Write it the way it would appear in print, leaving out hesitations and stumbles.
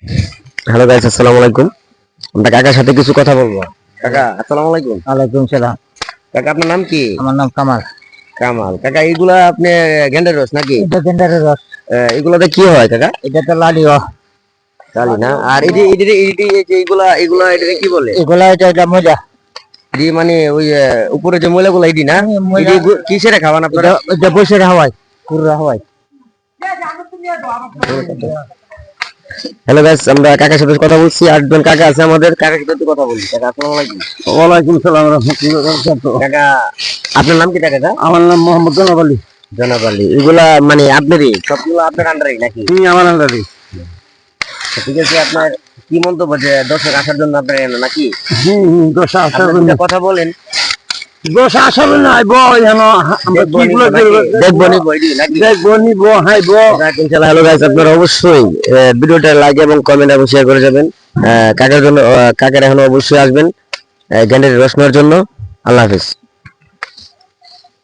Hello guys, আসসালামু আলাইকুম। আমরা কাকার সাথে কিছু কথা বলবো। কাকা আসসালামু আলাইকুম। ওয়ালাইকুম সালাম। কাকা আপনার নাম কি? আমার নাম কামাল। কামাল। কাকা এইগুলা আপনি গেন্ডার রস নাকি? এটা গেন্ডারের রস। এগুলাতে কি হয় কাকা? এটা তো লালিও। জানি না। আর এটি এটি এটি এই যে এগুলা এগুলা এটাকে কি বলে? এগুলা এটা মজা। এটি মানে ওই উপরে যে ময়লাগুলা এটি না? এটি কিসের খাওয়ান আপনারা? এটা বসে হাওয়াই, কুররা হাওয়াই। হ্যালো গাইস, আমরা কাকার সাথে কথা বলছি। আরেকজন কাকা আছে আমাদের, কাকার সাথে একটু কথা বলি। কাকা আসসালামু আলাইকুম। ওয়ালাইকুম সালাম রাহমাতুল্লাহি ওয়া বারাকাতুহু। কাকা আপনার নাম কি কাকা? আমার নাম মোহাম্মদ জনাব আলী। জনাব আলী। এগুলা মানে আপনারই, সবগুলো আপনার আন্ডারে নাকি? আমার আন্ডারে। ঠিক আছে, আপনার কি মন্তব্য যে দর্শক আসার জন্য আপনার এলো নাকি? দশ আসার আপনার কথা বলেন। দশ আসার না আইব এনো আমরা কি দেখবো নি বইডি নাকি? দেখবো নিব হাইব। ইনশাআল্লাহ। হ্যালো গাইস, আপনারা অবশ্যই ভিডিওটা লাইক এবং কমেন্ট এবং শেয়ার করে যাবেন। কাকার জন্য কাকার এখন অবশ্যই আসবেন গ্যান্ডারি রস নেওয়ার জন্য। আল্লাহ হাফেজ।